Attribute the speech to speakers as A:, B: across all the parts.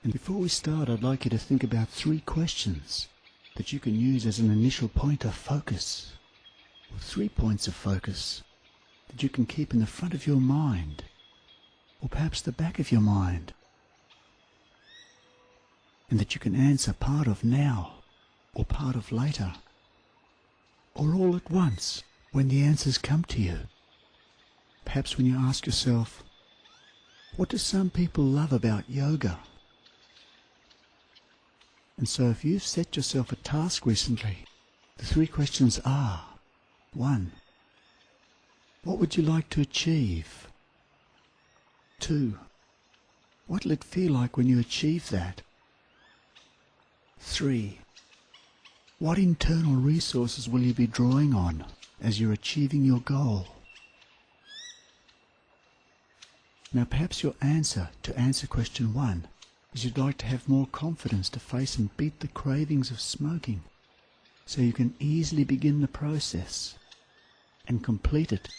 A: And before we start, I'd like you to think about 3 questions that you can use as an initial point of focus, or 3 points of focus that you can keep in the front of your mind, or perhaps the back of your mind, and that you can answer part of now, or part of later, or all at once when the answers come to you. Perhaps when you ask yourself, what do some people love about yoga? And so if you've set yourself a task recently, the 3 questions are: 1. What would you like to achieve? 2. What will it feel like when you achieve that? 3. What internal resources will you be drawing on as you're achieving your goal? Now perhaps your answer to answer question 1 is you'd like to have more confidence to face and beat the cravings of smoking, so you can easily begin the process and complete it.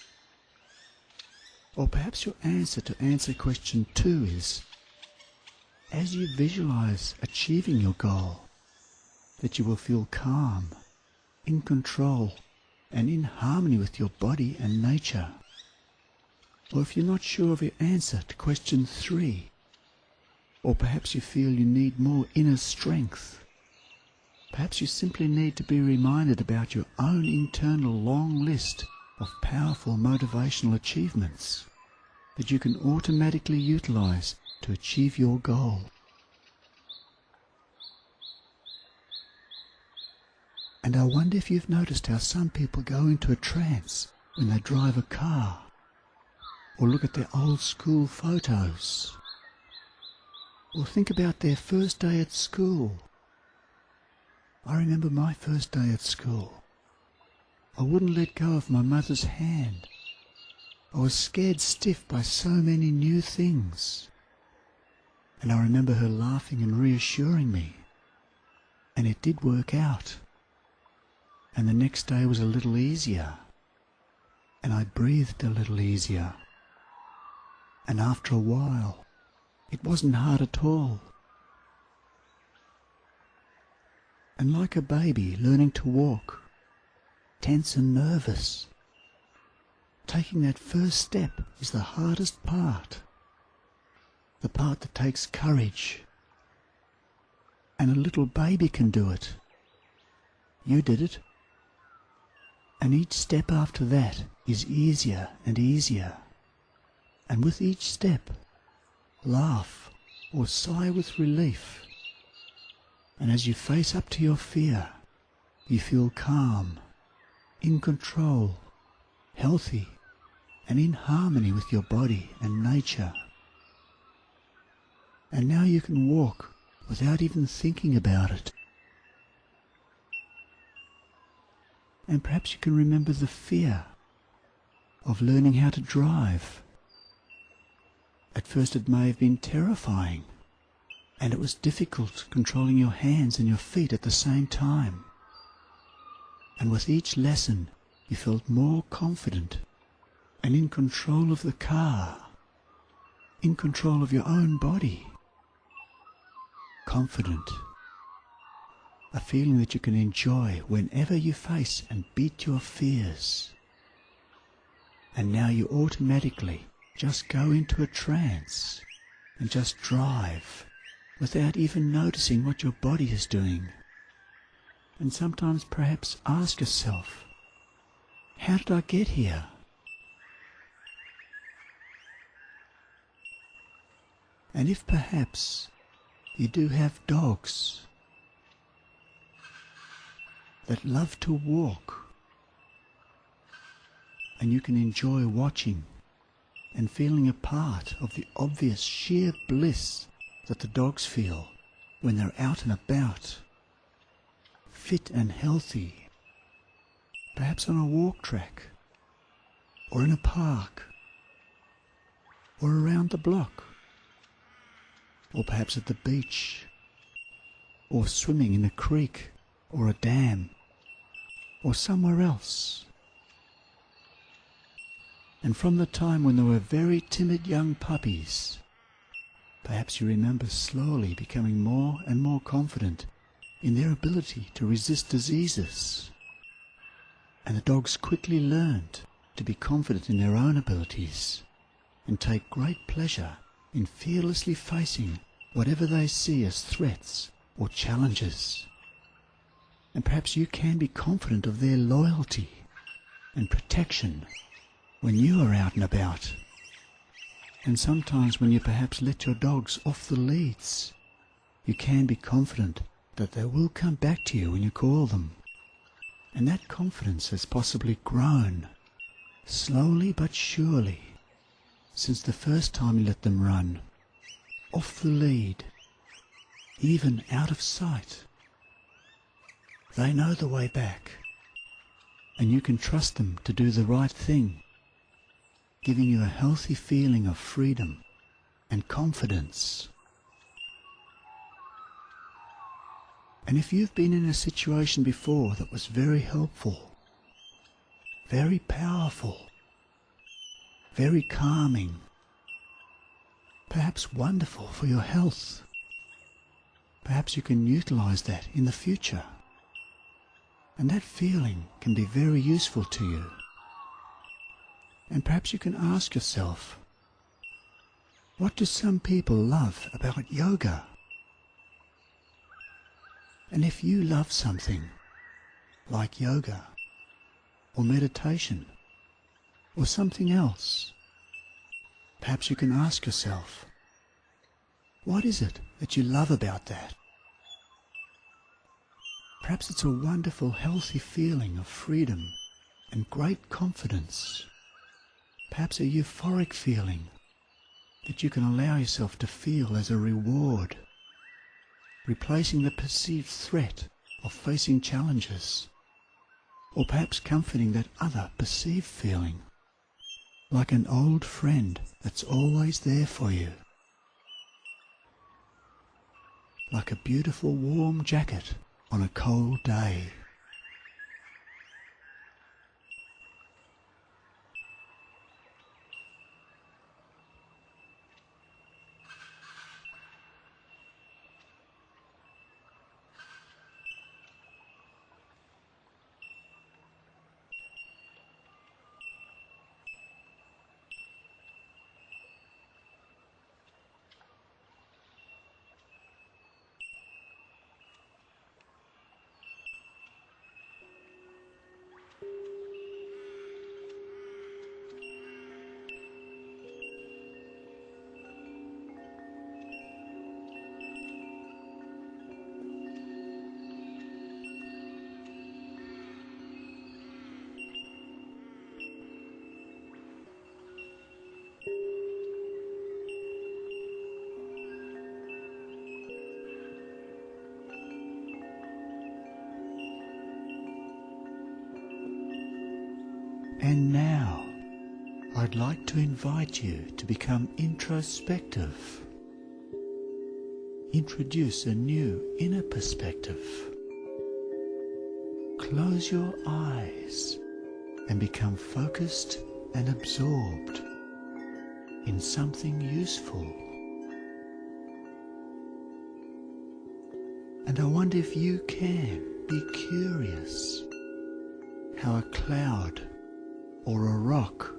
A: Or perhaps your answer to answer question 2 is, as you visualize achieving your goal, that you will feel calm, in control, and in harmony with your body and nature. Or if you're not sure of your answer to question 3, or perhaps you feel you need more inner strength, perhaps you simply need to be reminded about your own internal long list of powerful motivational achievements that you can automatically utilize to achieve your goal. And I wonder if you've noticed how some people go into a trance when they drive a car, or look at their old school photos, or think about their first day at school. I remember my first day at school. I wouldn't let go of my mother's hand. I was scared stiff by so many new things. And I remember her laughing and reassuring me. And it did work out. And the next day was a little easier. And I breathed a little easier. And after a while, it wasn't hard at all. And like a baby learning to walk, tense and nervous, taking that first step is the hardest part, the part that takes courage. And a little baby can do it. You did it. And each step after that is easier and easier. And with each step, laugh or sigh with relief. And as you face up to your fear, you feel calm, in control, healthy, and in harmony with your body and nature. And now you can walk without even thinking about it. And perhaps you can remember the fear of learning how to drive. At first it may have been terrifying, and it was difficult controlling your hands and your feet at the same time. And with each lesson you felt more confident and in control of the car, in control of your own body. Confident. A feeling that you can enjoy whenever you face and beat your fears. And now you automatically just go into a trance and just drive without even noticing what your body is doing. And sometimes perhaps ask yourself, how did I get here? And if perhaps you do have dogs that love to walk, and you can enjoy watching and feeling a part of the obvious sheer bliss that the dogs feel when they're out and about, fit and healthy, perhaps on a walk track, or in a park, or around the block, or perhaps at the beach, or swimming in a creek or a dam, or somewhere else. And from the time when they were very timid young puppies, Perhaps you remember slowly becoming more and more confident in their ability to resist diseases. And the dogs quickly learned to be confident in their own abilities and take great pleasure in fearlessly facing whatever they see as threats or challenges. And perhaps you can be confident of their loyalty and protection when you are out and about. And sometimes when you perhaps let your dogs off the leads, you can be confident that they will come back to you when you call them. And that confidence has possibly grown, slowly but surely, since the first time you let them run, off the lead, even out of sight. They know the way back, and you can trust them to do the right thing, giving you a healthy feeling of freedom and confidence. And if you've been in a situation before that was very helpful, very powerful, very calming, perhaps wonderful for your health, perhaps you can utilize that in the future. And that feeling can be very useful to you. And perhaps you can ask yourself, what do some people love about yoga? And if you love something like yoga or meditation or something else, perhaps you can ask yourself, what is it that you love about that? Perhaps it's a wonderful, healthy feeling of freedom and great confidence. Perhaps a euphoric feeling that you can allow yourself to feel as a reward, replacing the perceived threat of facing challenges, or perhaps comforting that other perceived feeling, like an old friend that's always there for you, like a beautiful warm jacket on a cold day. And now, I'd like to invite you to become introspective. Introduce a new inner perspective. Close your eyes and become focused and absorbed in something useful. And I wonder if you can be curious how a cloud or a rock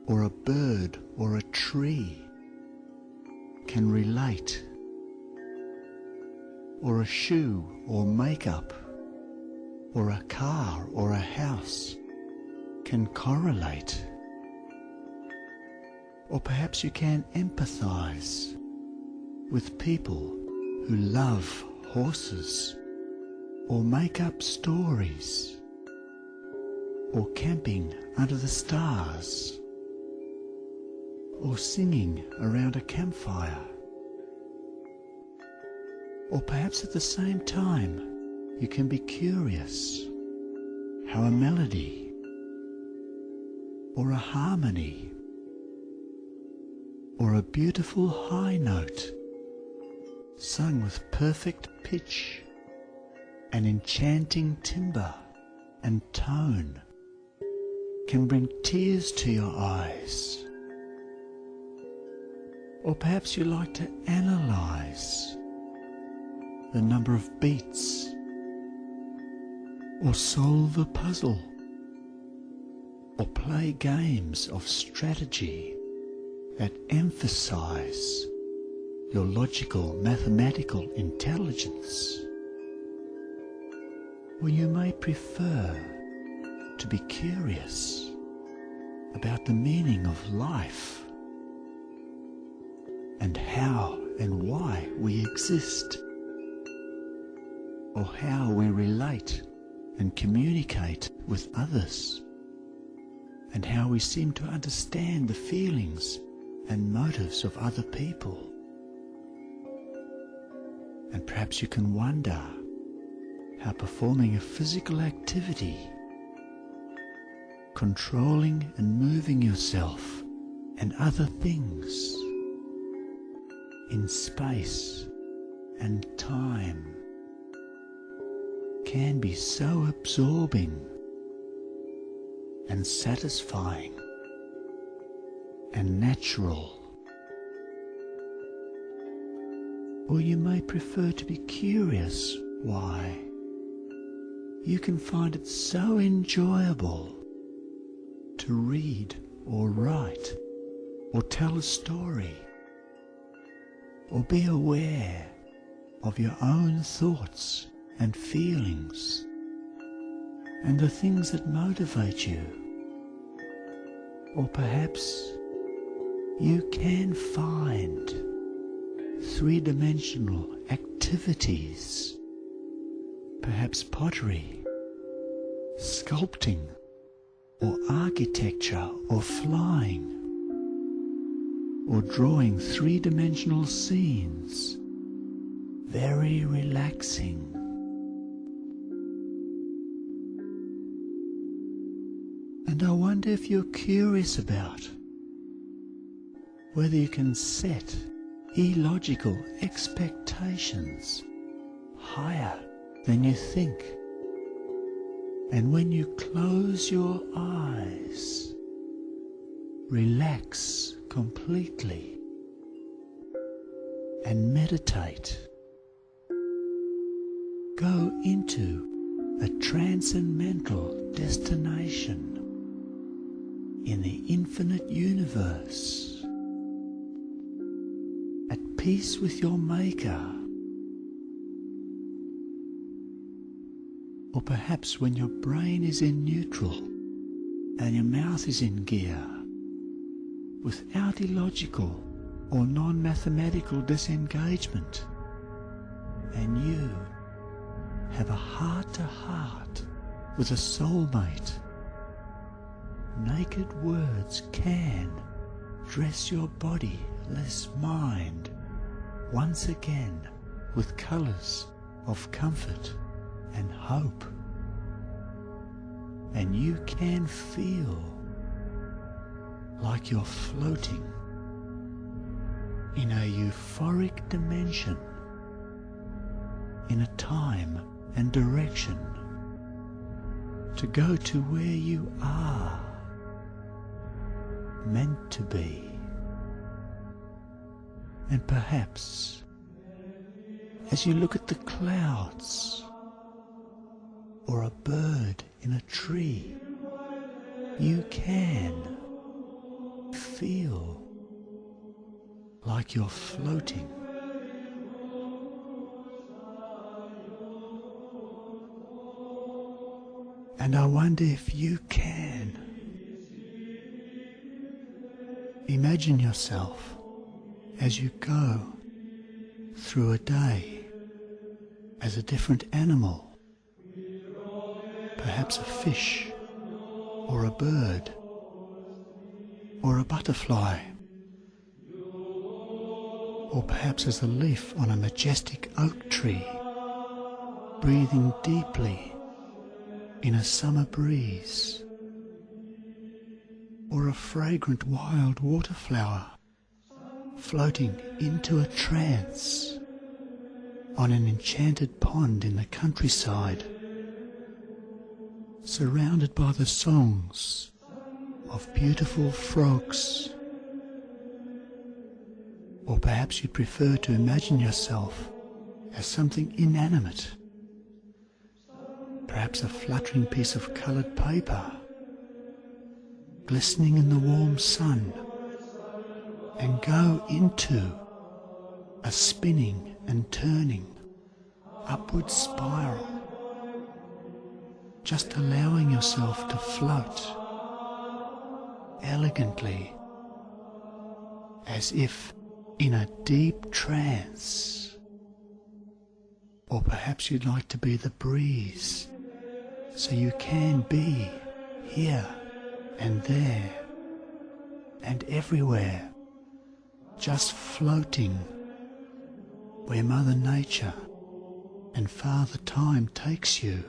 A: or a bird or a tree can relate, or a shoe or makeup or a car or a house can correlate. Or perhaps you can empathize with people who love horses, or make up stories, or camping under the stars, or singing around a campfire. Or perhaps at the same time you can be curious how a melody or a harmony or a beautiful high note sung with perfect pitch and enchanting timbre and tone can bring tears to your eyes, Or perhaps you like to analyze the number of beats, or solve a puzzle, or play games of strategy that emphasize your logical, mathematical intelligence. Or you may prefer to be curious about the meaning of life and how and why we exist, or how we relate and communicate with others, and how we seem to understand the feelings and motives of other people. And perhaps you can wonder how performing a physical activity, controlling and moving yourself and other things in space and time can be so absorbing and satisfying and natural. Or you may prefer to be curious why you can find it so enjoyable to read or write or tell a story, or be aware of your own thoughts and feelings and the things that motivate you. Or perhaps you can find three-dimensional activities, perhaps pottery, sculpting, or architecture, or flying, or drawing three-dimensional scenes, very relaxing. And I wonder if you're curious about whether you can set illogical expectations higher than you think. And when you close your eyes, relax completely and meditate. Go into a transcendental destination in the infinite universe, at peace with your Maker. Or perhaps when your brain is in neutral and your mouth is in gear, without illogical or non-mathematical disengagement, and you have a heart-to-heart with a soulmate, naked words can dress your body, less mind, once again with colours of comfort and hope. And you can feel like you're floating in a euphoric dimension, in a time and direction, to go to where you are meant to be. And perhaps as you look at the clouds or a bird in a tree, you can feel like you're floating. And I wonder if you can imagine yourself as you go through a day as a different animal, perhaps a fish or a bird or a butterfly, or perhaps as a leaf on a majestic oak tree, breathing deeply in a summer breeze, or a fragrant wild waterflower floating into a trance on an enchanted pond in the countryside, surrounded by the songs of beautiful frogs Or perhaps you'd prefer to imagine yourself as something inanimate, perhaps a fluttering piece of coloured paper, glistening in the warm sun, and go into a spinning and turning upward spiral, just allowing yourself to float elegantly, as if in a deep trance. Or perhaps you'd like to be the breeze, so you can be here and there and everywhere, just floating where Mother Nature and Father Time takes you.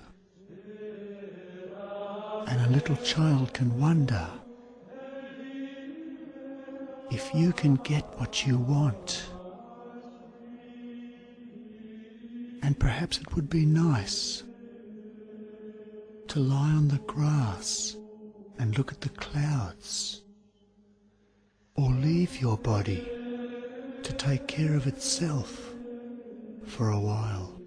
A: And a little child can wonder if you can get what you want. And perhaps it would be nice to lie on the grass and look at the clouds, or leave your body to take care of itself for a while,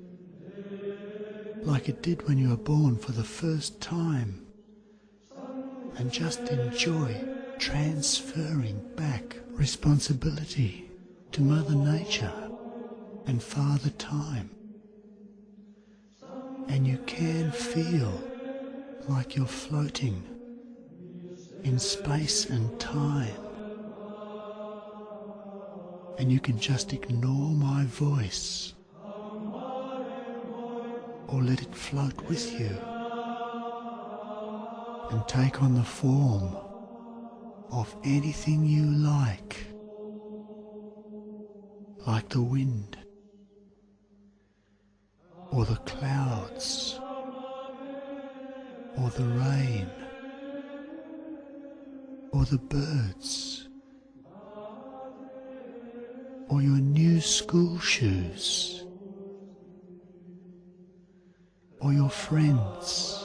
A: like it did when you were born for the first time, and just enjoy transferring back responsibility to Mother Nature and Father Time. And you can feel like you're floating in space and time. And you can just ignore my voice, or let it float with you and take on the form of anything you like the wind, or the clouds, or the rain, or the birds, or your new school shoes, or your friends,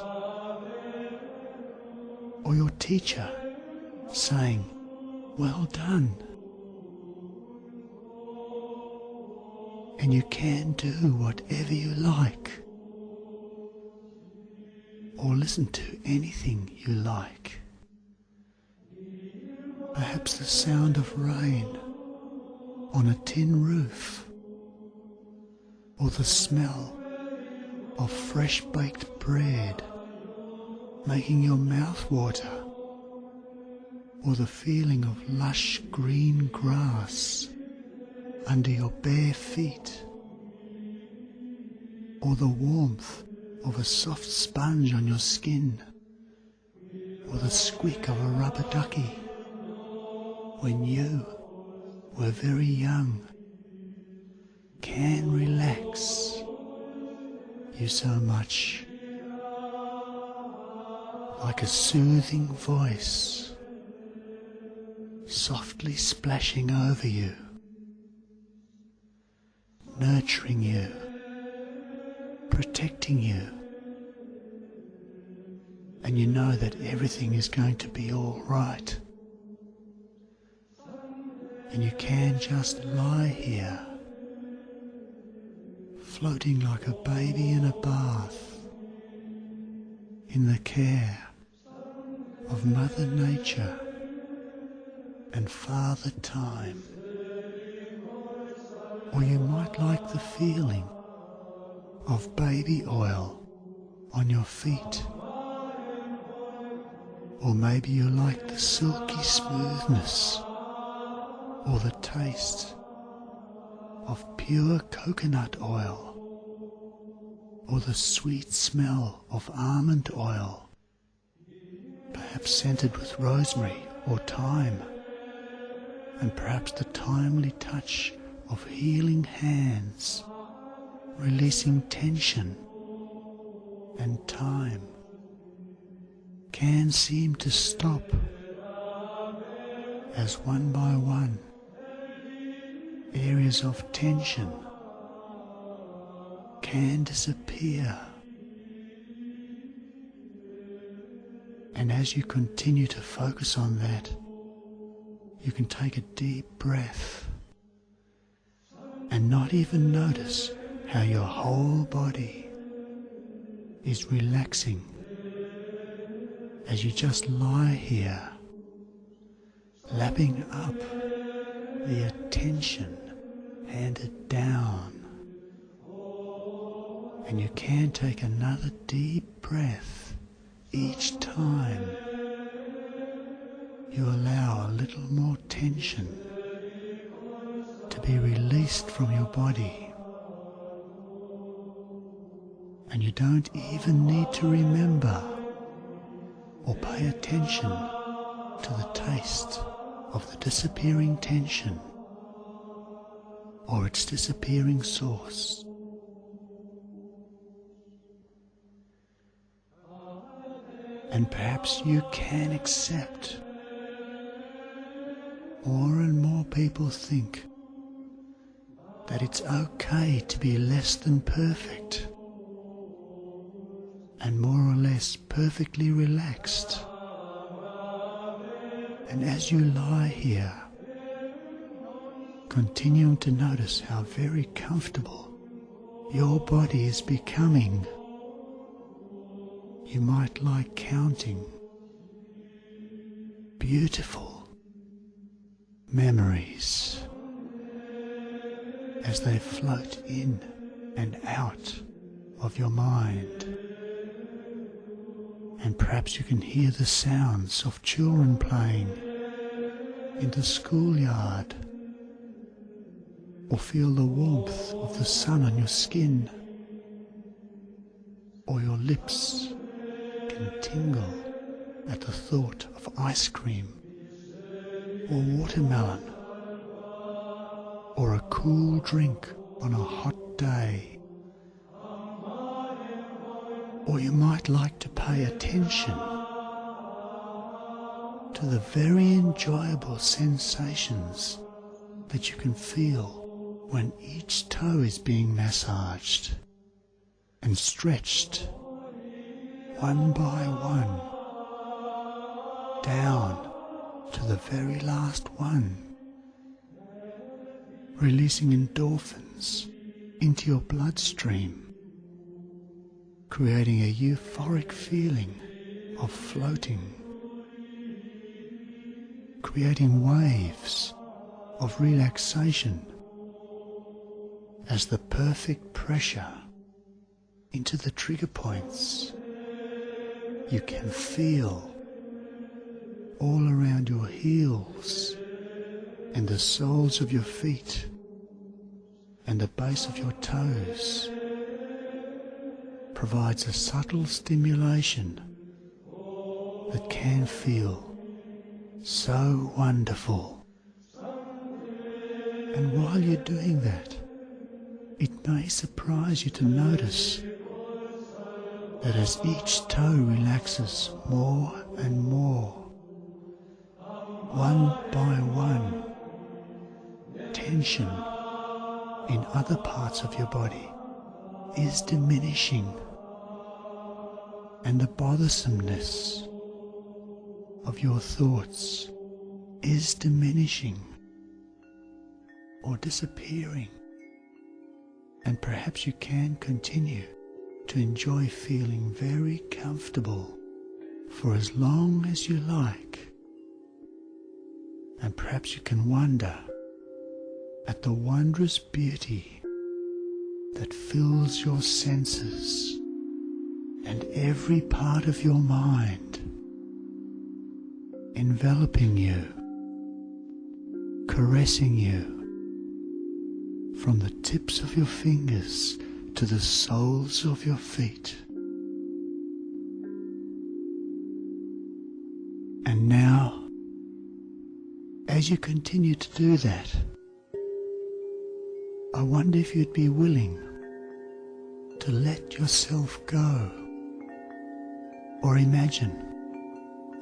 A: or your teacher saying, "Well done." And you can do whatever you like, or listen to anything you like. Perhaps the sound of rain on a tin roof, or the smell of fresh baked bread making your mouth water, or the feeling of lush green grass under your bare feet, or the warmth of a soft sponge on your skin, or the squeak of a rubber ducky when you were very young, can relax you so much, like a soothing voice softly splashing over you, nurturing you, protecting you, and you know that everything is going to be all right. And you can just lie here, floating like a baby in a bath, in the care of Mother Nature and Father Time. Or you might like the feeling of baby oil on your feet. Or maybe you like the silky smoothness or the taste of pure coconut oil, or the sweet smell of almond oil, perhaps scented with rosemary or thyme, and perhaps the timely touch of healing hands, releasing tension and time, can seem to stop as one by one areas of tension can disappear. And as you continue to focus on that, you can take a deep breath and not even notice how your whole body is relaxing as you just lie here, lapping up the attention handed down. And you can take another deep breath each time you allow a little more tension to be released from your body. And you don't even need to remember or pay attention to the taste of the disappearing tension or its disappearing source. And perhaps you can accept. More and more people think that it's okay to be less than perfect and more or less perfectly relaxed. And as you lie here, continuing to notice how very comfortable your body is becoming, you might like counting beautiful memories as they float in and out of your mind. And perhaps you can hear the sounds of children playing in the schoolyard, or feel the warmth of the sun on your skin, or your lips can tingle at the thought of ice cream or watermelon or a cool drink on a hot day. Or you might like to pay attention to the very enjoyable sensations that you can feel when each toe is being massaged and stretched one by one down to the very last one, releasing endorphins into your bloodstream, creating a euphoric feeling of floating, creating waves of relaxation as the perfect pressure into the trigger points you can feel all around your heels and the soles of your feet and the base of your toes provides a subtle stimulation that can feel so wonderful. And while you're doing that, it may surprise you to notice that as each toe relaxes more and more, one by one, tension in other parts of your body is diminishing, and the bothersomeness of your thoughts is diminishing or disappearing. And perhaps you can continue to enjoy feeling very comfortable for as long as you like. And perhaps you can wonder at the wondrous beauty that fills your senses and every part of your mind, enveloping you, caressing you from the tips of your fingers to the soles of your feet. And now, as you continue to do that, I wonder if you'd be willing to let yourself go, or imagine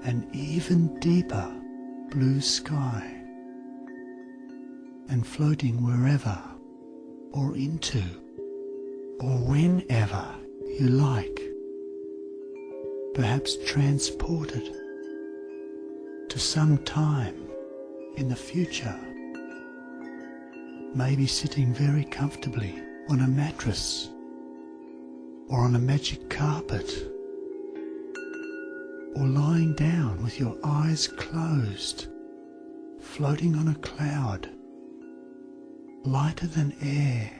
A: an even deeper blue sky and floating wherever or into or whenever you like, perhaps transported to some time in the future, maybe sitting very comfortably on a mattress or on a magic carpet, or lying down with your eyes closed, floating on a cloud, lighter than air,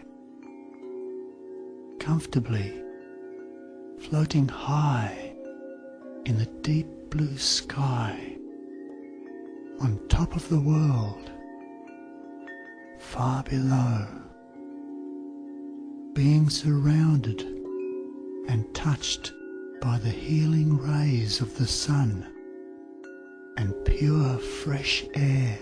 A: comfortably floating high in the deep blue sky, on top of the world, far below, being surrounded and touched by the healing rays of the sun and pure fresh air.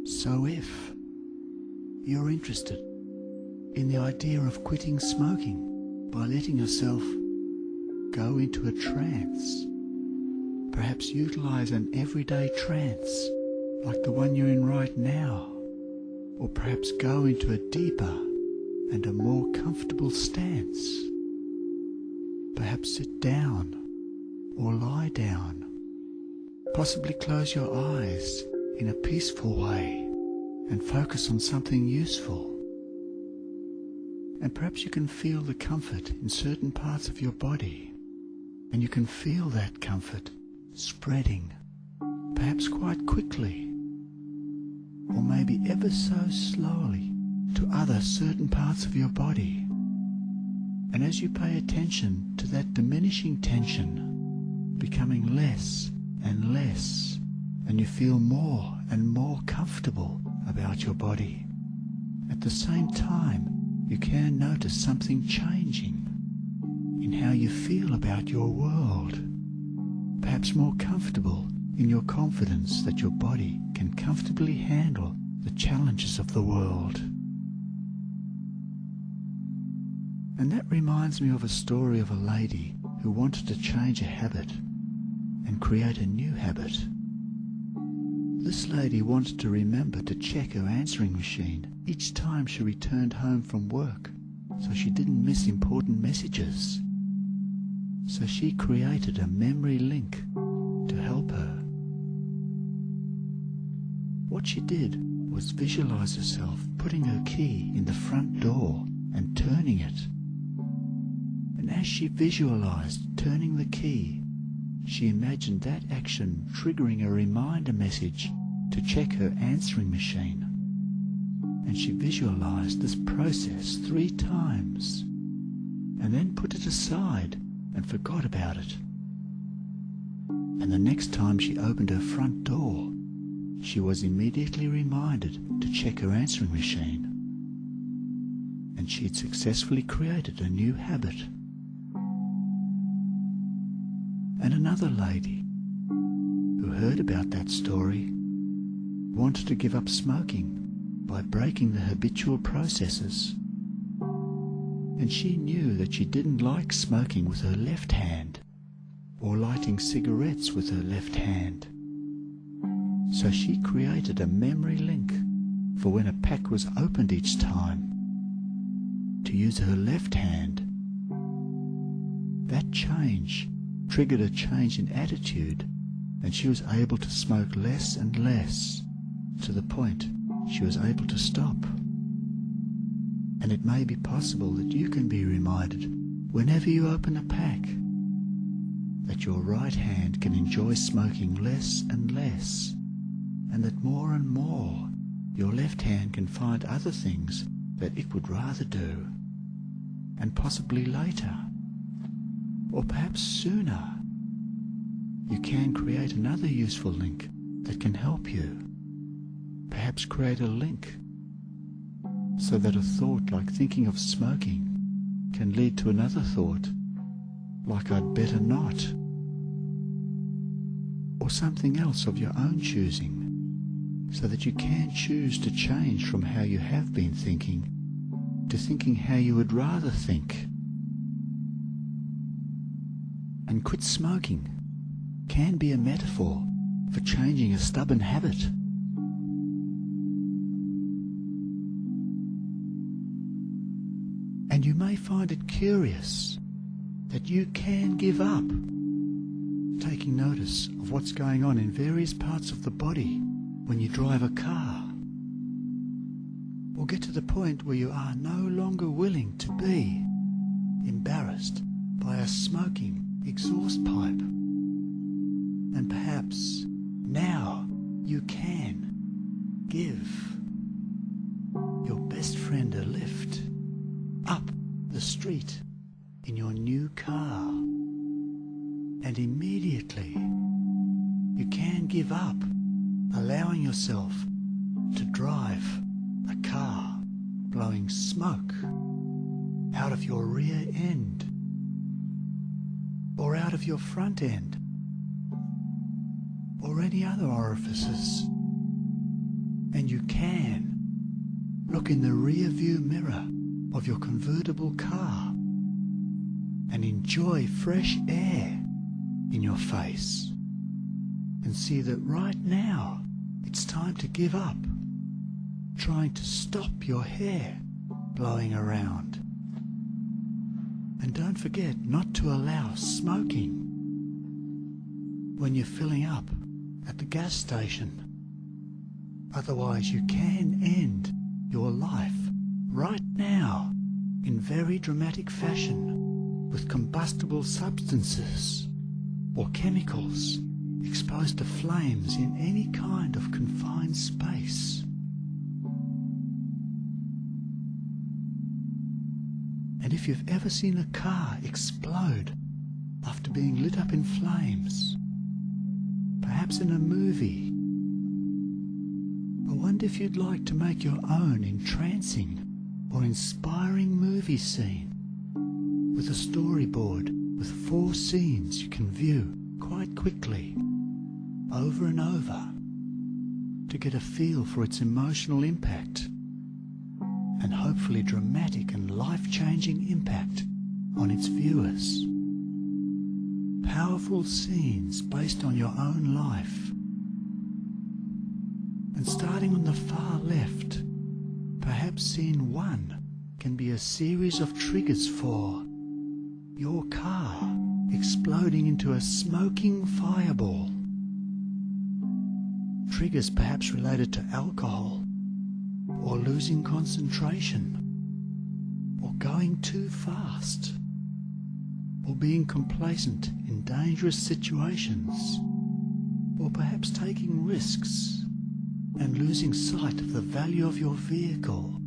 A: So if you're interested in the idea of quitting smoking by letting yourself go into a trance, perhaps utilize an everyday trance like the one you're in right now, or perhaps go into a deeper and a more comfortable stance, perhaps sit down or lie down, possibly close your eyes in a peaceful way and focus on something useful. And perhaps you can feel the comfort in certain parts of your body, and you can feel that comfort spreading, perhaps quite quickly, or maybe ever so slowly, to other certain parts of your body. And as you pay attention to that diminishing tension, becoming less and less, and you feel more and more comfortable about your body, at the same time you can notice something changing in how you feel about your world, perhaps more comfortable in your confidence that your body can comfortably handle the challenges of the world. And that reminds me of a story of a lady who wanted to change a habit and create a new habit. This lady wanted to remember to check her answering machine each time she returned home from work, so she didn't miss important messages. So she created a memory link to help her. What she did was visualize herself putting her key in the front door and turning it. And as she visualized turning the key, she imagined that action triggering a reminder message to check her answering machine. And she visualized this process 3 times, and then put it aside and forgot about it. And the next time she opened her front door, she was immediately reminded to check her answering machine. And she had successfully created a new habit. And another lady, who heard about that story, wanted to give up smoking by breaking the habitual processes. And she knew that she didn't like smoking with her left hand or lighting cigarettes with her left hand. So she created a memory link for when a pack was opened each time to use her left hand. That change triggered a change in attitude, and she was able to smoke less and less, to the point she was able to stop. And it may be possible that you can be reminded whenever you open a pack that your right hand can enjoy smoking less and less, and that more and more your left hand can find other things that it would rather do, and possibly later, or perhaps sooner, you can create another useful link that can help you. Perhaps create a link so that a thought like thinking of smoking can lead to another thought like I'd better not, or something else of your own choosing, so that you can choose to change from how you have been thinking to thinking how you would rather think. And quit smoking can be a metaphor for changing a stubborn habit. And you may find it curious that you can give up taking notice of what's going on in various parts of the body when you drive a car, or get to the point where you are no longer willing to be embarrassed by a smoking exhaust pipe. And perhaps now you can give your best friend a lift up the street in your new car, and immediately you can give up allowing yourself to drive a car blowing smoke out of your rear end or out of your front end or any other orifices. And you can look in the rear view mirror of your convertible car and enjoy fresh air in your face and see that right now it's time to give up trying to stop your hair blowing around. And don't forget not to allow smoking when you're filling up at the gas station. Otherwise you can end your life right now in very dramatic fashion with combustible substances or chemicals exposed to flames in any kind of confined space. And if you've ever seen a car explode after being lit up in flames, perhaps in a movie, I wonder if you'd like to make your own entrancing or inspiring movie scene with a storyboard with 4 scenes you can view quite quickly, over and over, to get a feel for its emotional impact and hopefully dramatic and life-changing impact on its viewers. Powerful scenes based on your own life. And starting on the far left, perhaps scene 1 can be a series of triggers for your car exploding into a smoking fireball. Triggers perhaps related to alcohol, or losing concentration, or going too fast, or being complacent in dangerous situations, or perhaps taking risks and losing sight of the value of your vehicle,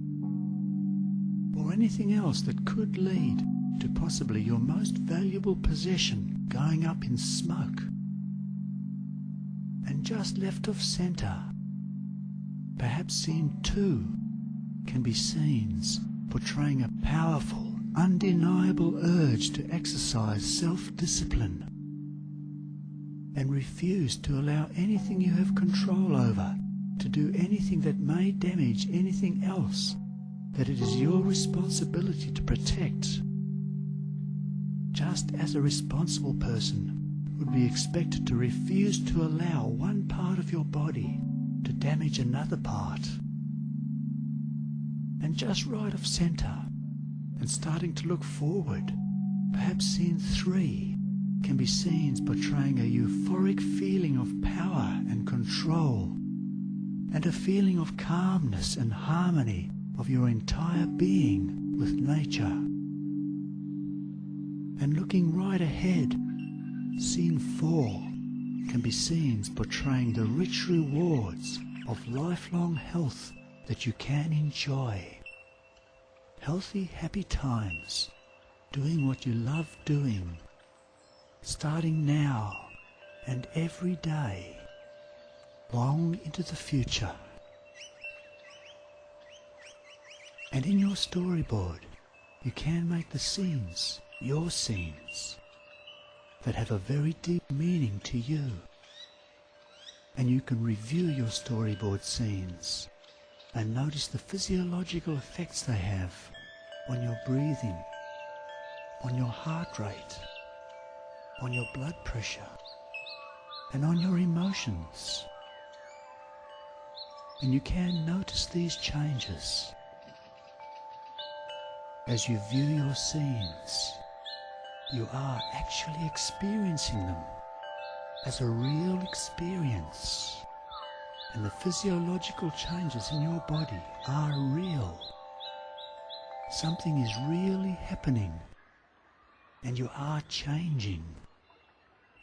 A: or anything else that could lead to possibly your most valuable possession going up in smoke. And just left of centre, perhaps scene 2 can be scenes portraying a powerful, undeniable urge to exercise self-discipline and refuse to allow anything you have control over to do anything that may damage anything else that it is your responsibility to protect. Just as a responsible person would be expected to refuse to allow one part of your body to damage another part. And just right of centre, and starting to look forward, perhaps scene 3 can be scenes portraying a euphoric feeling of power and control, and a feeling of calmness and harmony of your entire being with nature. And looking right ahead, scene 4 can be scenes portraying the rich rewards of lifelong health that you can enjoy. Healthy, happy times, doing what you love doing, starting now and every day, long into the future. And in your storyboard, you can make the scenes your scenes that have a very deep meaning to you. And you can review your storyboard scenes and notice the physiological effects they have on your breathing, on your heart rate, on your blood pressure, and on your emotions. And you can notice these changes as you view your scenes. You are actually experiencing them as a real experience, and the physiological changes in your body are real. Something is really happening, and you are changing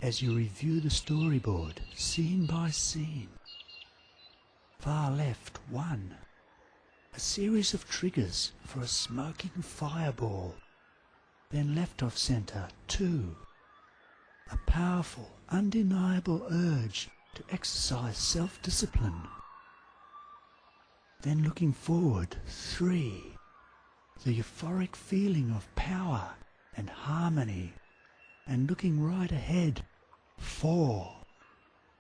A: as you review the storyboard scene by scene. Far left, 1. A series of triggers for a smoking fireball. Then left of centre, 2. A powerful, undeniable urge to exercise self-discipline. Then looking forward, 3. The euphoric feeling of power and harmony. And looking right ahead, 4.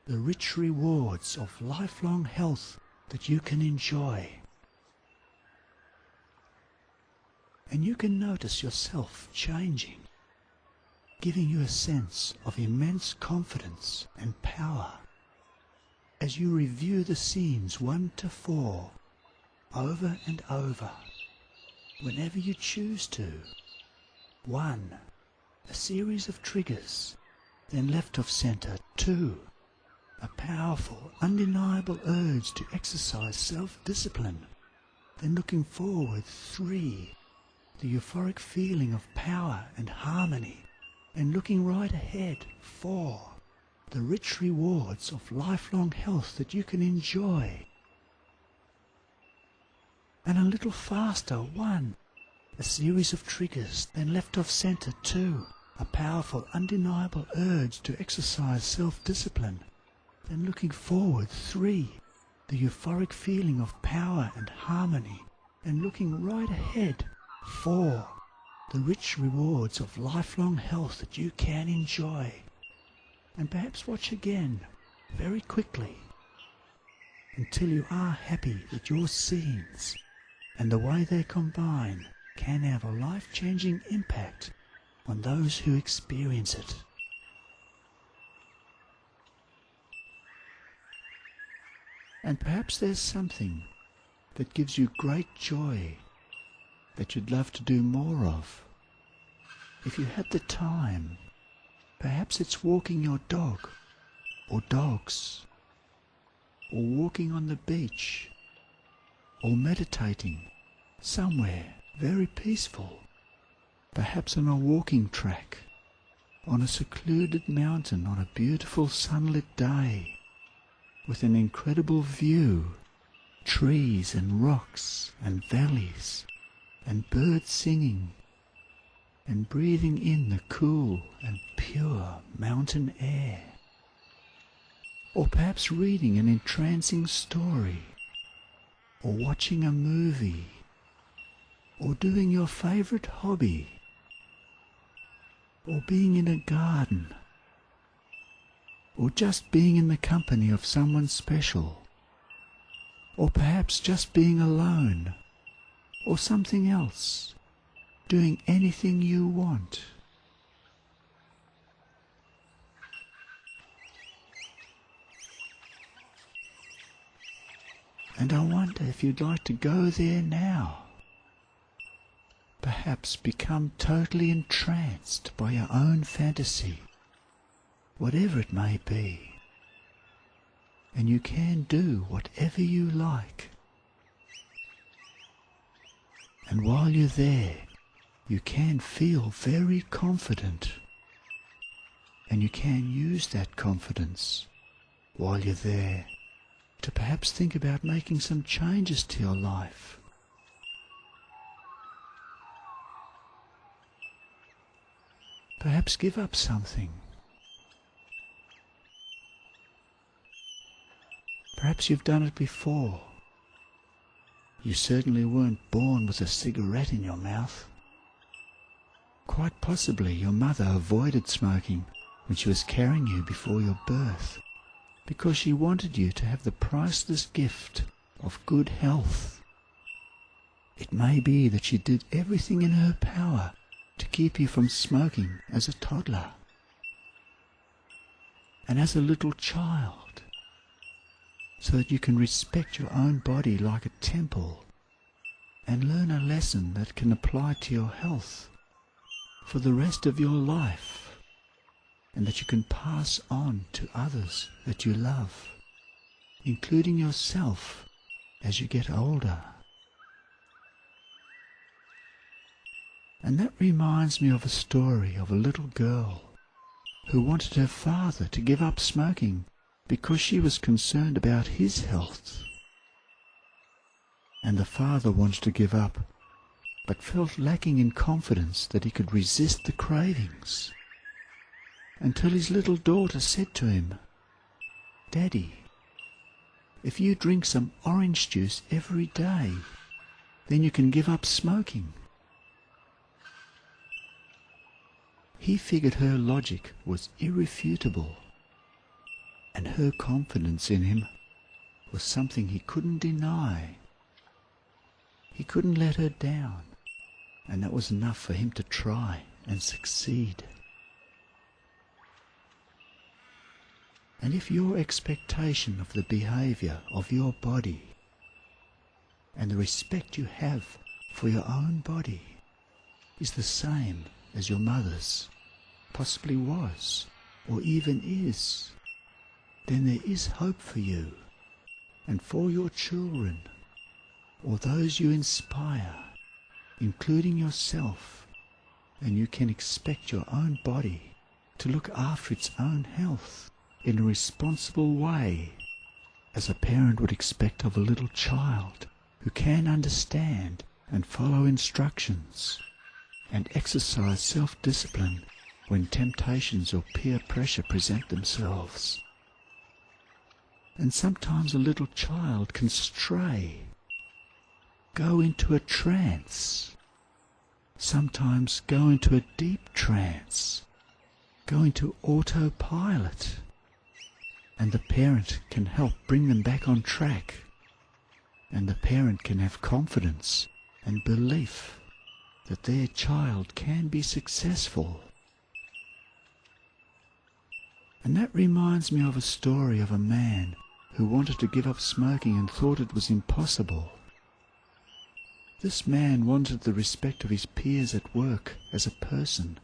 A: The rich rewards of lifelong health that you can enjoy. And you can notice yourself changing, giving you a sense of immense confidence and power as you review the scenes 1 to 4 over and over, whenever you choose to. 1. A series of triggers, then left of centre, 2. A powerful, undeniable urge to exercise self-discipline, then looking forward, 3. The euphoric feeling of power and harmony, and looking right ahead, 4. The rich rewards of lifelong health that you can enjoy. And a little faster, 1. A series of triggers, then left of centre, 2. A powerful, undeniable urge to exercise self-discipline, then looking forward, 3. The euphoric feeling of power and harmony, and looking right ahead, 4. The rich rewards of lifelong health that you can enjoy. And perhaps watch again, very quickly, until you are happy that your scenes and the way they combine can have a life-changing impact on those who experience it. And perhaps there's something that gives you great joy that you'd love to do more of. If you had the time, perhaps it's walking your dog, or dogs, or walking on the beach, or meditating somewhere very peaceful, perhaps on a walking track, on a secluded mountain on a beautiful sunlit day, with an incredible view, trees and rocks and valleys, and birds singing, and breathing in the cool and pure mountain air. Or perhaps reading an entrancing story, or watching a movie, or doing your favourite hobby, or being in a garden, or just being in the company of someone special, or perhaps just being alone, or something else, doing anything you want. And I wonder if you'd like to go there now. Perhaps become totally entranced by your own fantasy, whatever it may be. And you can do whatever you like. And while you're there, you can feel very confident And you can use that confidence while you're there to perhaps think about making some changes to your life. Perhaps give up something. Perhaps you've done it before. You certainly weren't born with a cigarette in your mouth. Quite possibly your mother avoided smoking when she was carrying you before your birth, because she wanted you to have the priceless gift of good health. It may be that she did everything in her power to keep you from smoking as a toddler and as a little child, so that you can respect your own body like a temple and learn a lesson that can apply to your health for the rest of your life, and that you can pass on to others that you love, including yourself as you get older. And that reminds me of a story of a little girl who wanted her father to give up smoking because she was concerned about his health. And the father wanted to give up, but felt lacking in confidence that he could resist the cravings, until his little daughter said to him, "Daddy, if you drink some orange juice every day, then you can give up smoking." He figured her logic was irrefutable, and her confidence in him was something he couldn't deny. He couldn't let her down, and that was enough for him to try and succeed. And if your expectation of the behaviour of your body and the respect you have for your own body is the same as your mother's, possibly was, or even is, then there is hope for you and for your children or those you inspire, including yourself, and you can expect your own body to look after its own health in a responsible way, as a parent would expect of a little child who can understand and follow instructions and exercise self-discipline when temptations or peer pressure present themselves. And sometimes a little child can stray, go into a trance, sometimes go into a deep trance, go into autopilot, and the parent can help bring them back on track, and the parent can have confidence and belief that their child can be successful. And that reminds me of a story of a man who wanted to give up smoking and thought it was impossible. This man wanted the respect of his peers at work as a person,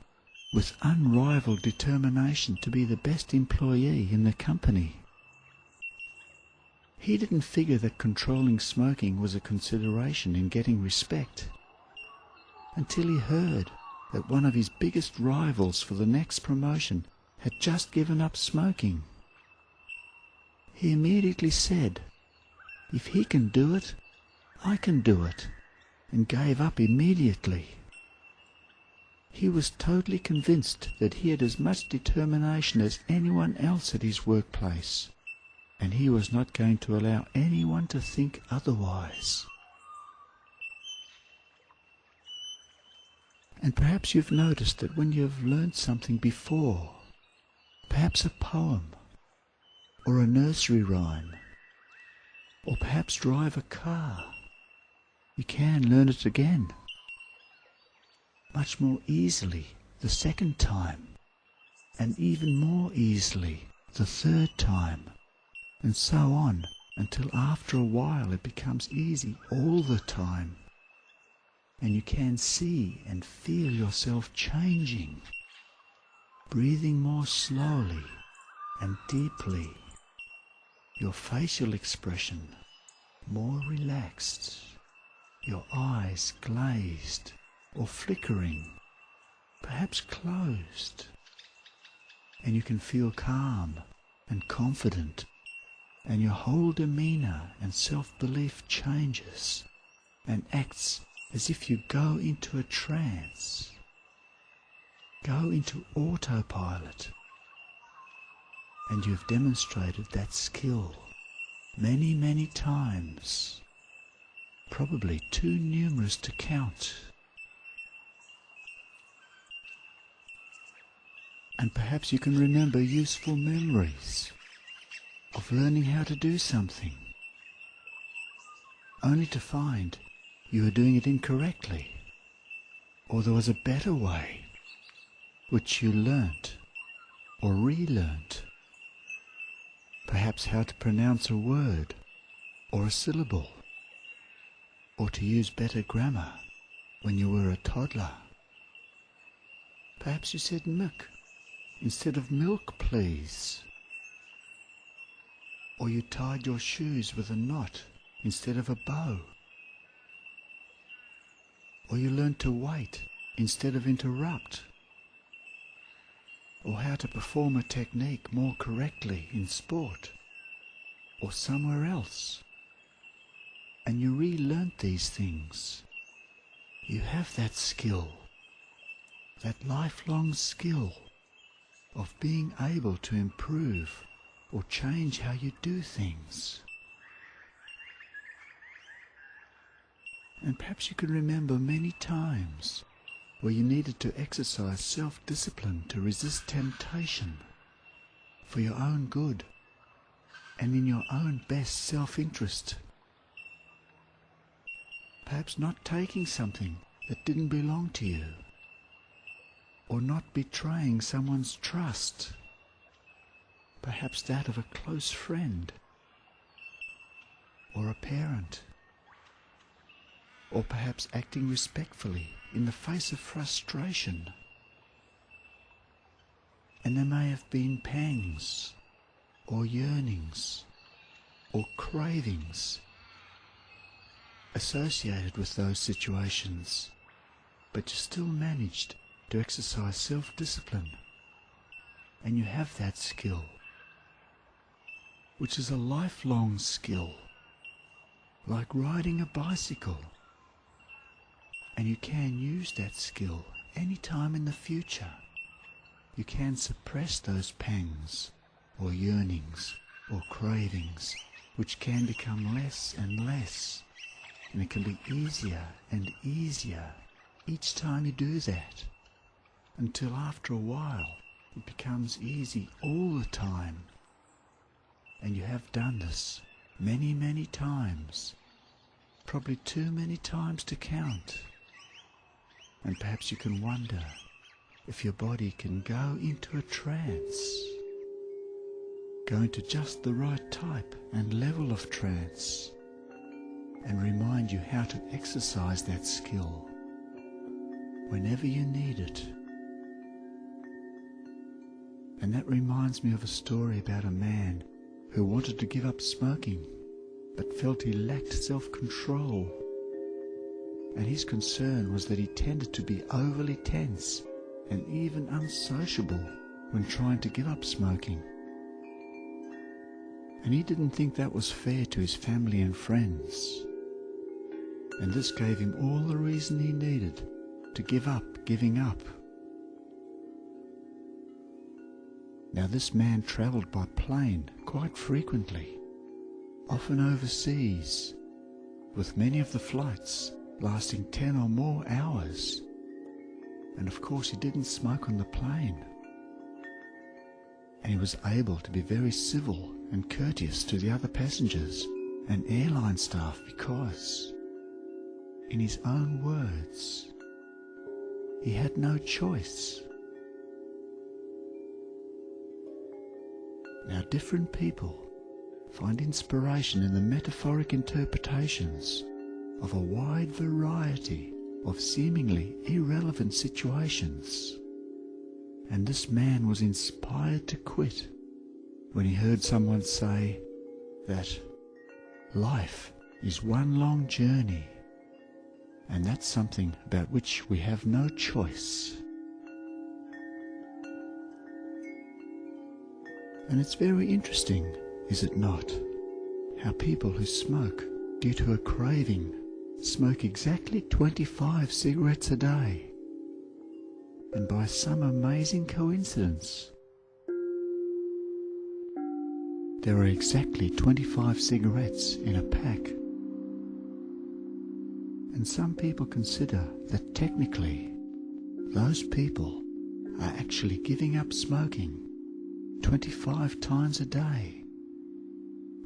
A: with unrivaled determination to be the best employee in the company. He didn't figure that controlling smoking was a consideration in getting respect, until he heard that one of his biggest rivals for the next promotion had just given up smoking. He immediately said, "If he can do it, I can do it," and gave up immediately. He was totally convinced that he had as much determination as anyone else at his workplace, and he was not going to allow anyone to think otherwise. And perhaps you've noticed that when you've learnt something before, perhaps a poem, or a nursery rhyme, or perhaps drive a car, you can learn it again, much more easily the second time, and even more easily the third time, and so on until after a while it becomes easy all the time, and you can see and feel yourself changing, breathing more slowly and deeply, your facial expression more relaxed, your eyes glazed or flickering, perhaps closed, and you can feel calm and confident, and your whole demeanour and self-belief changes and acts as if you go into a trance, go into autopilot. And you've demonstrated that skill many, many times, probably too numerous to count. And perhaps you can remember useful memories of learning how to do something, only to find you were doing it incorrectly, or there was a better way, which you learnt or relearnt. Perhaps how to pronounce a word or a syllable, or to use better grammar when you were a toddler. Perhaps you said milk instead of milk, please. Or you tied your shoes with a knot instead of a bow. Or you learned to wait instead of interrupt. Or how to perform a technique more correctly in sport or somewhere else. And you relearnt these things. You have that skill, that lifelong skill of being able to improve or change how you do things. And perhaps you can remember many times where you needed to exercise self-discipline to resist temptation for your own good and in your own best self-interest. Perhaps not taking something that didn't belong to you, or not betraying someone's trust, perhaps that of a close friend or a parent, or perhaps acting respectfully in the face of frustration. And there may have been pangs or yearnings or cravings associated with those situations, but you still managed to exercise self-discipline, and you have that skill, which is a lifelong skill, like riding a bicycle. And you can use that skill any time in the future. You can suppress those pangs or yearnings or cravings, which can become less and less, and it can be easier and easier each time you do that, until after a while it becomes easy all the time. And you have done this many, many times, probably too many times to count. And perhaps you can wonder if your body can go into a trance, go into just the right type and level of trance, and remind you how to exercise that skill whenever you need it. And that reminds me of a story about a man who wanted to give up smoking but felt he lacked self-control. And his concern was that he tended to be overly tense and even unsociable when trying to give up smoking. And he didn't think that was fair to his family and friends. And this gave him all the reason he needed to give up giving up. Now this man travelled by plane quite frequently, often overseas, with many of the flights lasting 10 or more hours. And of course he didn't smoke on the plane. And he was able to be very civil and courteous to the other passengers and airline staff because, in his own words, he had no choice. Now different people find inspiration in the metaphoric interpretations of a wide variety of seemingly irrelevant situations. And this man was inspired to quit when he heard someone say that life is one long journey, and that's something about which we have no choice. And it's very interesting, is it not, how people who smoke due to a craving smoke exactly 25 cigarettes a day. And by some amazing coincidence, there are exactly 25 cigarettes in a pack. And some people consider that technically those people are actually giving up smoking 25 times a day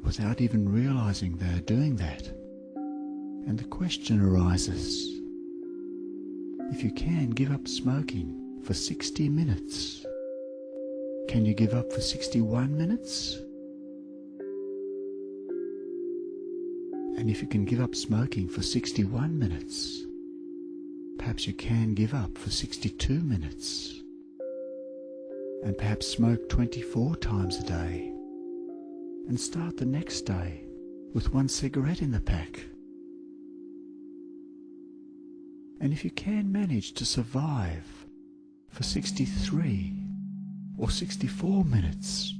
A: without even realizing they are doing that. And the question arises, if you can give up smoking for 60 minutes, can you give up for 61 minutes? And if you can give up smoking for 61 minutes, perhaps you can give up for 62 minutes. And perhaps smoke 24 times a day and start the next day with 1 cigarette in the pack. And if you can manage to survive for 63 or 64 minutes,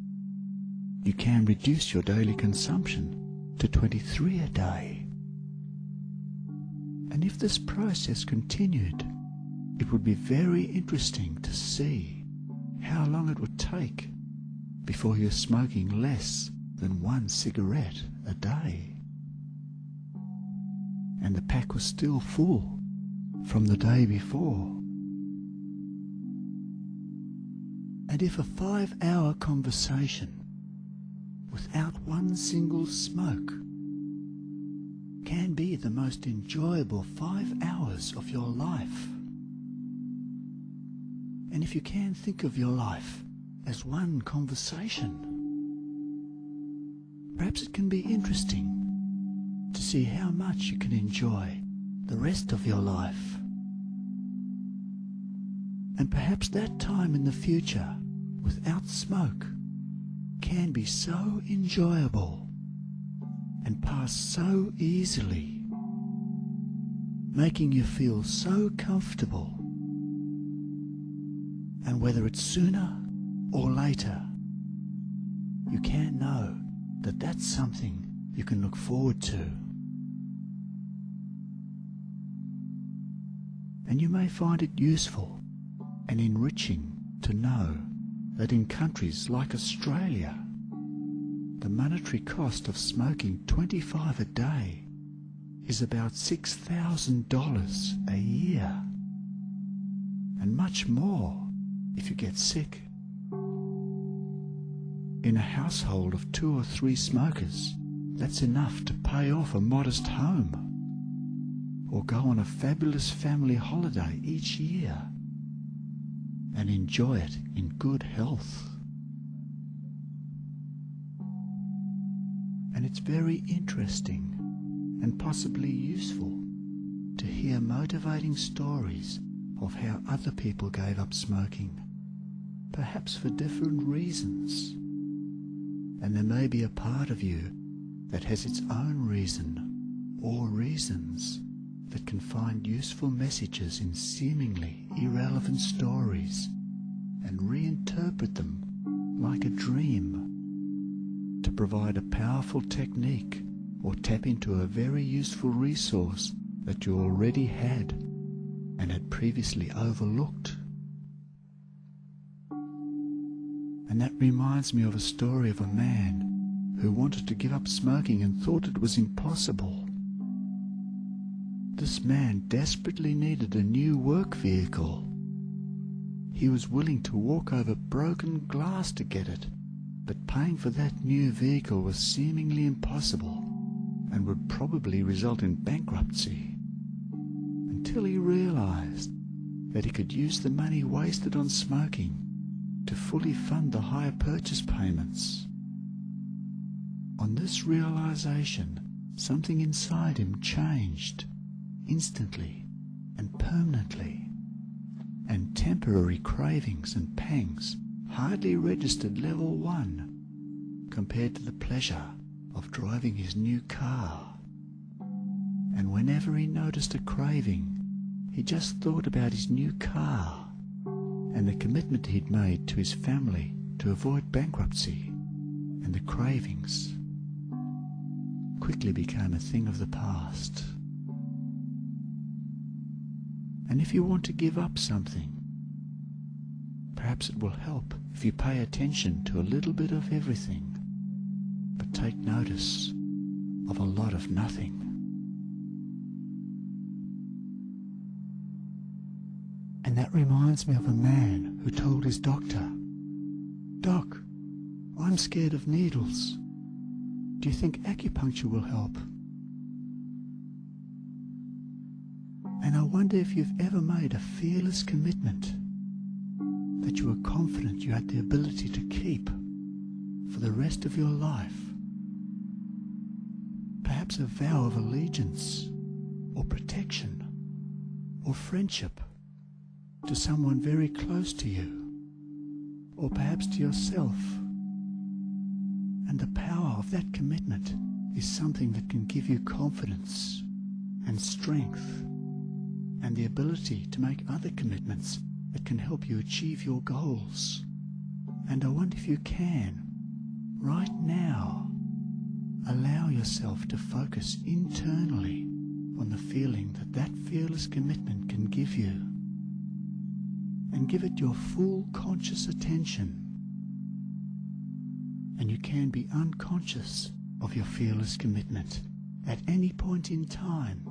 A: you can reduce your daily consumption to 23 a day. And if this process continued, it would be very interesting to see how long it would take before you're smoking less than 1 cigarette a day. And the pack was still full from the day before. And if a 5-hour conversation without 1 single smoke can be the most enjoyable 5 hours of your life, and if you can think of your life as 1 conversation, perhaps it can be interesting to see how much you can enjoy the rest of your life. And perhaps that time in the future without smoke can be so enjoyable and pass so easily, making you feel so comfortable. And whether it's sooner or later, you can know that that's something you can look forward to. And you may find it useful and enriching to know that in countries like Australia, the monetary cost of smoking 25 a day is about $6,000 a year, and much more if you get sick. In a household of 2 or 3 smokers, that's enough to pay off a modest home or go on a fabulous family holiday each year and enjoy it in good health. And it's very interesting and possibly useful to hear motivating stories of how other people gave up smoking, perhaps for different reasons. And there may be a part of you that has its own reason or reasons that can find useful messages in seemingly irrelevant stories and reinterpret them like a dream to provide a powerful technique or tap into a very useful resource that you already had and had previously overlooked. And that reminds me of a story of a man who wanted to give up smoking and thought it was impossible. This man desperately needed a new work vehicle. He was willing to walk over broken glass to get it, but paying for that new vehicle was seemingly impossible and would probably result in bankruptcy, until he realized that he could use the money wasted on smoking to fully fund the higher purchase payments. On this realization, something inside him changed instantly and permanently, and temporary cravings and pangs hardly registered level 1 compared to the pleasure of driving his new car. And whenever he noticed a craving, he just thought about his new car and the commitment he'd made to his family to avoid bankruptcy, and the cravings quickly became a thing of the past. And if you want to give up something, perhaps it will help if you pay attention to a little bit of everything, but take notice of a lot of nothing. And that reminds me of a man who told his doctor, "Doc, I'm scared of needles. Do you think acupuncture will help?" And I wonder if you've ever made a fearless commitment that you were confident you had the ability to keep for the rest of your life. Perhaps a vow of allegiance or protection or friendship to someone very close to you, or perhaps to yourself. And the power of that commitment is something that can give you confidence and strength and the ability to make other commitments that can help you achieve your goals. And I wonder if you can, right now, allow yourself to focus internally on the feeling that that fearless commitment can give you, and give it your full conscious attention. And you can be unconscious of your fearless commitment at any point in time.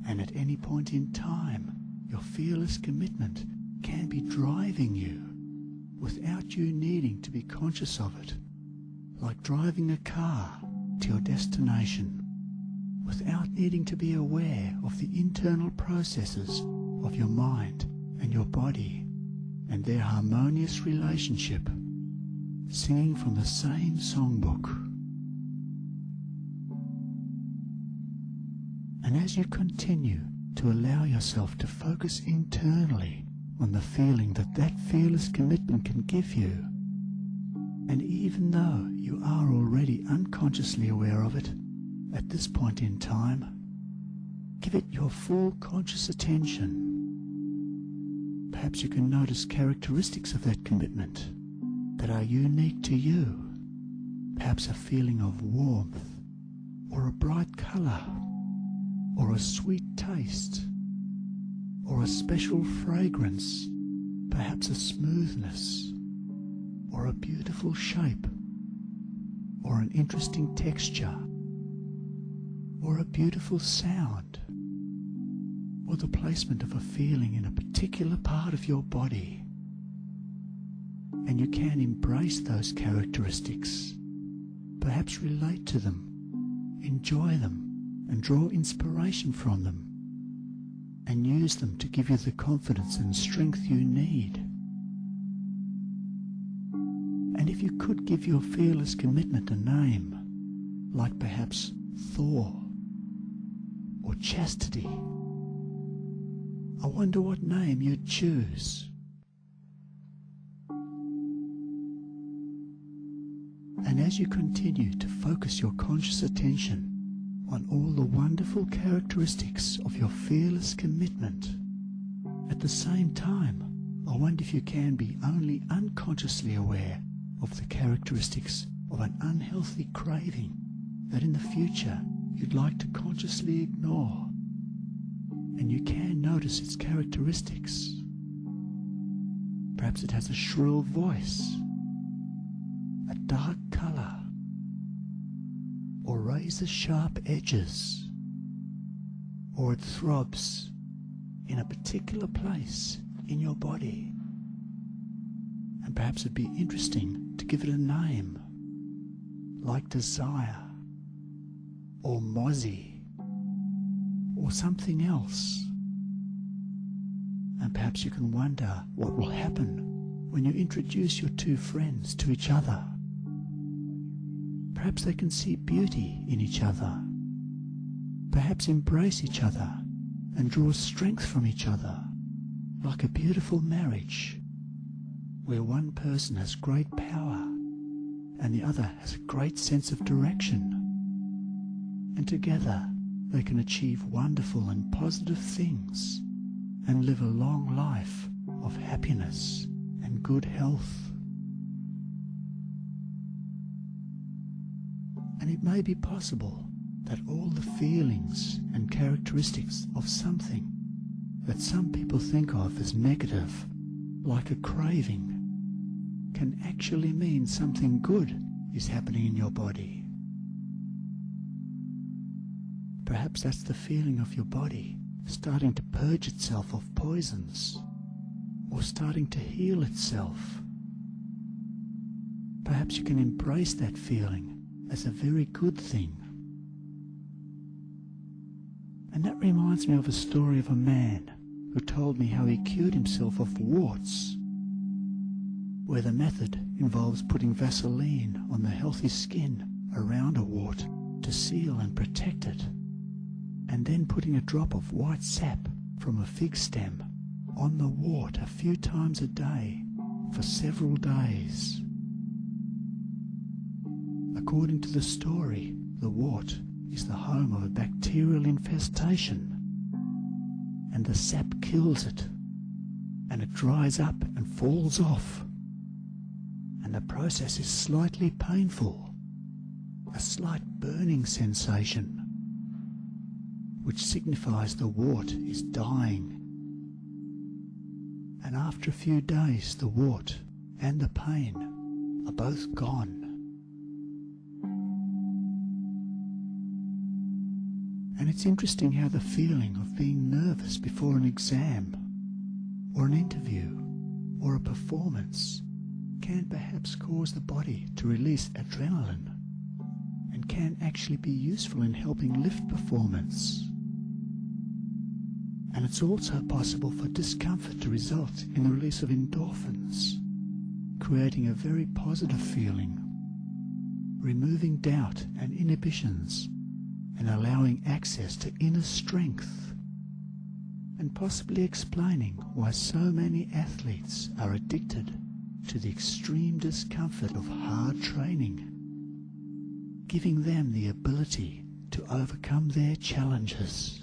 A: And at any point in time, your fearless commitment can be driving you without you needing to be conscious of it, like driving a car to your destination, without needing to be aware of the internal processes of your mind and your body and their harmonious relationship, singing from the same songbook. And as you continue to allow yourself to focus internally on the feeling that that fearless commitment can give you, and even though you are already unconsciously aware of it at this point in time, give it your full conscious attention. Perhaps you can notice characteristics of that commitment that are unique to you. Perhaps a feeling of warmth, or a bright colour, or a sweet taste, or a special fragrance, perhaps a smoothness, or a beautiful shape, or an interesting texture, or a beautiful sound, or the placement of a feeling in a particular part of your body. And you can embrace those characteristics, perhaps relate to them, enjoy them, and draw inspiration from them, and use them to give you the confidence and strength you need. And if you could give your fearless commitment a name, like perhaps Thor or Chastity, I wonder what name you'd choose. And as you continue to focus your conscious attention on all the wonderful characteristics of your fearless commitment, at the same time, I wonder if you can be only unconsciously aware of the characteristics of an unhealthy craving that in the future you'd like to consciously ignore. And you can notice its characteristics. Perhaps it has a shrill voice, a dark colour, or razor-sharp edges, or it throbs in a particular place in your body. And perhaps it'd be interesting to give it a name, like desire, or mozzie, or something else. And perhaps you can wonder what will happen when you introduce your two friends to each other. Perhaps they can see beauty in each other, perhaps embrace each other and draw strength from each other, like a beautiful marriage, where one person has great power and the other has a great sense of direction. And together they can achieve wonderful and positive things and live a long life of happiness and good health. And it may be possible that all the feelings and characteristics of something that some people think of as negative, like a craving, can actually mean something good is happening in your body. Perhaps that's the feeling of your body starting to purge itself of poisons, or starting to heal itself. Perhaps you can embrace that feeling as a very good thing. And that reminds me of a story of a man who told me how he cured himself of warts, where the method involves putting Vaseline on the healthy skin around a wart to seal and protect it, and then putting a drop of white sap from a fig stem on the wart a few times a day for several days. According to the story, the wart is the home of a bacterial infestation, and the sap kills it, and it dries up and falls off, and the process is slightly painful, a slight burning sensation, which signifies the wart is dying. And after a few days, the wart and the pain are both gone. And it's interesting how the feeling of being nervous before an exam, or an interview, or a performance can perhaps cause the body to release adrenaline, and can actually be useful in helping lift performance. And it's also possible for discomfort to result in the release of endorphins, creating a very positive feeling, removing doubt and inhibitions, and allowing access to inner strength, and possibly explaining why so many athletes are addicted to the extreme discomfort of hard training, giving them the ability to overcome their challenges.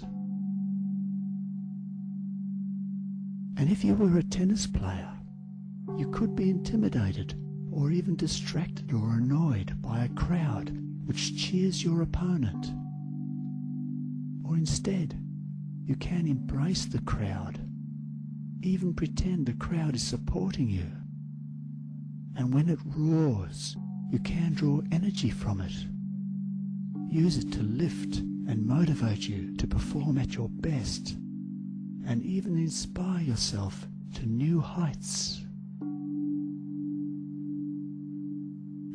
A: And if you were a tennis player, you could be intimidated or even distracted or annoyed by a crowd which cheers your opponent. Or instead, you can embrace the crowd, even pretend the crowd is supporting you. And when it roars, you can draw energy from it. Use it to lift and motivate you to perform at your best, and even inspire yourself to new heights.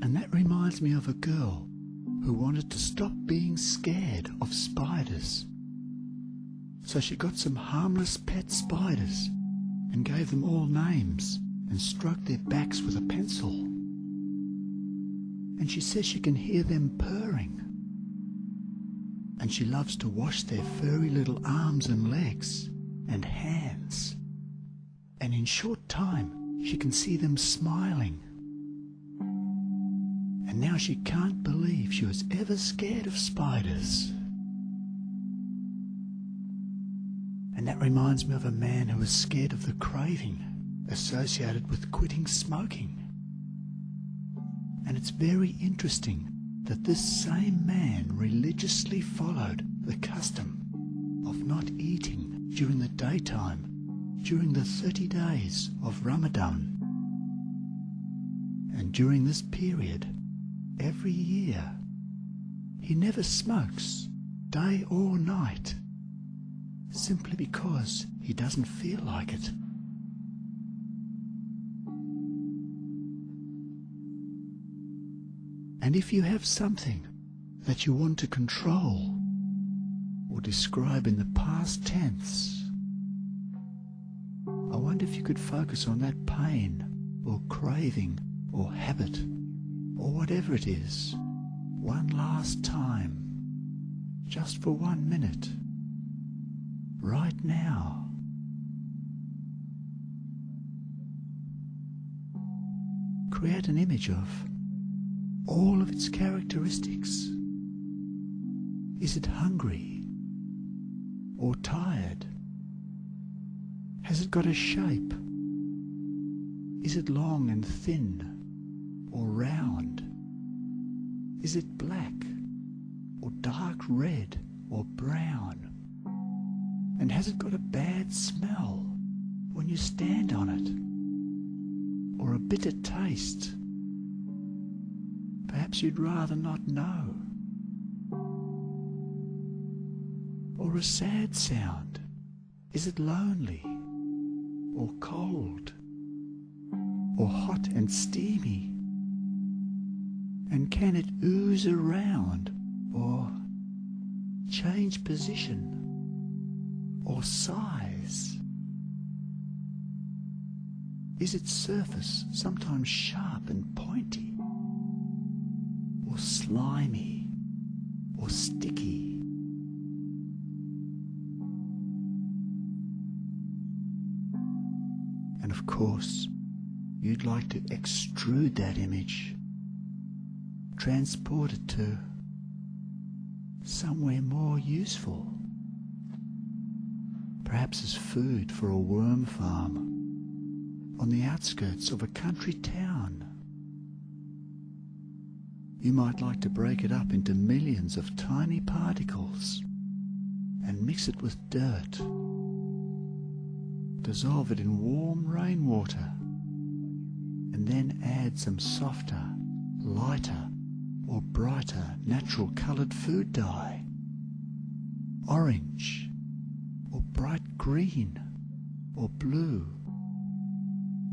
A: And that reminds me of a girl who wanted to stop being scared of spiders. So she got some harmless pet spiders and gave them all names and stroked their backs with a pencil. And she says she can hear them purring. And she loves to wash their furry little arms and legs and hands. And in short time, she can see them smiling. And now she can't believe she was ever scared of spiders. And that reminds me of a man who was scared of the craving associated with quitting smoking. And it's very interesting that this same man religiously followed the custom of not eating during the daytime during the 30 days of Ramadan. And during this period, every year, he never smokes, day or night, simply because he doesn't feel like it. And if you have something that you want to control or describe in the past tense, I wonder if you could focus on that pain or craving or habit or whatever it is, one last time, just for 1 minute, right now. Create an image of all of its characteristics. Is it hungry or tired? Has it got a shape? Is it long and thin or round? Is it black dark red or brown? And has it got a bad smell when you stand on it? Or a bitter taste? Perhaps you'd rather not know. Or a sad sound? Is it lonely? Or cold? Or hot and steamy? And can it ooze around, or change position, or size? Is its surface sometimes sharp and pointy, or slimy, or sticky? And of course, you'd like to extrude that image, transport it to somewhere more useful, perhaps as food for a worm farm on the outskirts of a country town. You might like to break it up into millions of tiny particles and mix it with dirt. Dissolve it in warm rainwater and then add some softer, lighter or brighter natural coloured food dye, orange or bright green or blue,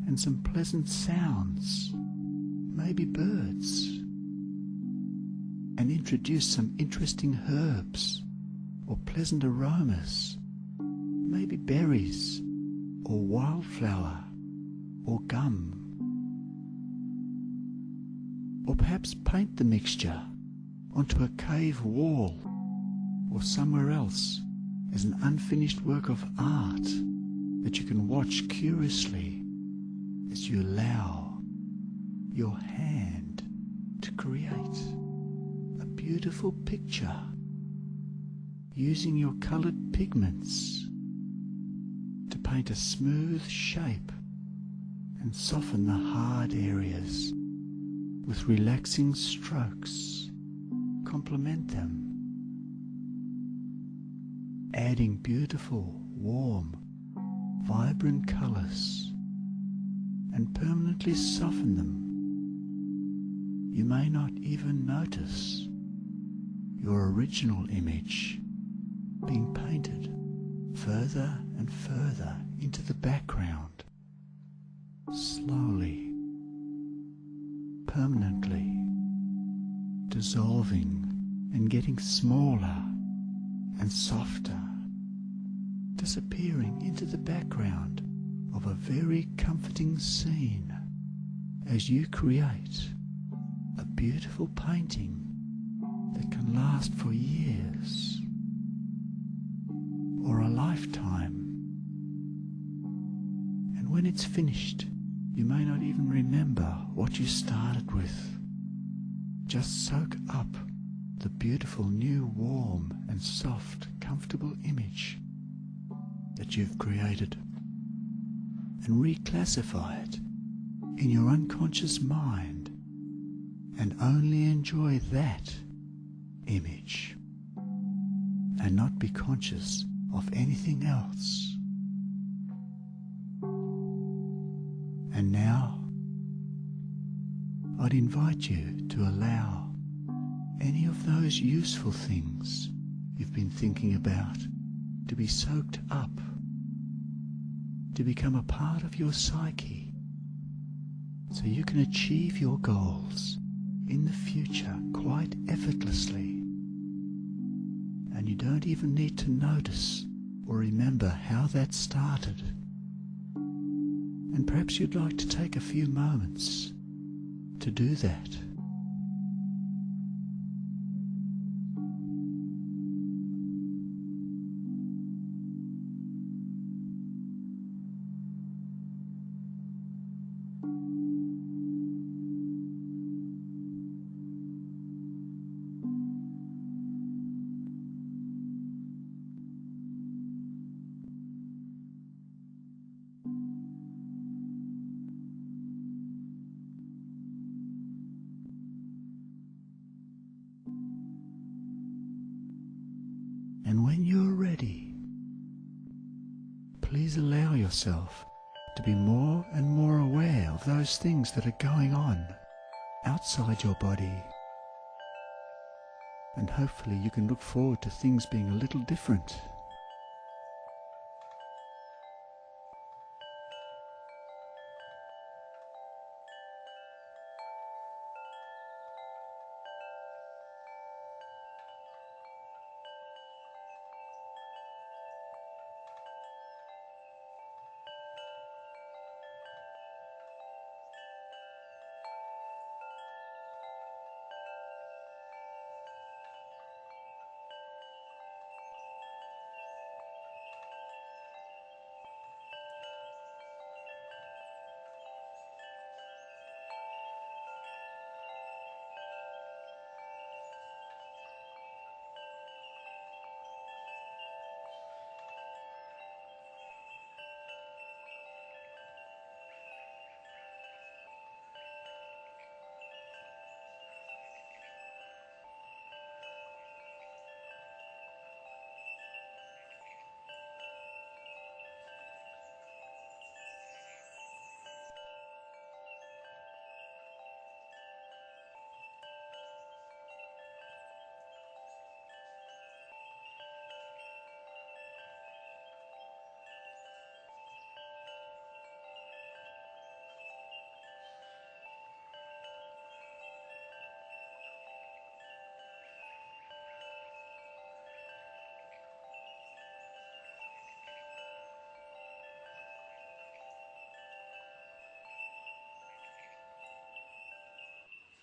A: and some pleasant sounds, maybe birds, and introduce some interesting herbs or pleasant aromas, maybe berries or wildflower or gum. Or perhaps paint the mixture onto a cave wall or somewhere else as an unfinished work of art that you can watch curiously as you allow your hand to create a beautiful picture using your coloured pigments to paint a smooth shape and soften the hard areas with relaxing strokes. Complement them, adding beautiful, warm, vibrant colours, and permanently soften them. You may not even notice your original image being painted further and further into the background, slowly, permanently dissolving and getting smaller and softer, disappearing into the background of a very comforting scene as you create a beautiful painting that can last for years or a lifetime. And when it's finished, you may not even remember what you started with. Just soak up the beautiful new warm and soft, comfortable image that you've created and reclassify it in your unconscious mind and only enjoy that image and not be conscious of anything else. And now, I'd invite you to allow any of those useful things you've been thinking about to be soaked up, to become a part of your psyche, so you can achieve your goals in the future quite effortlessly. And you don't even need to notice or remember how that started. And perhaps you'd like to take a few moments to do that. And when you're ready, please allow yourself to be more and more aware of those things that are going on outside your body. And hopefully you can look forward to things being a little different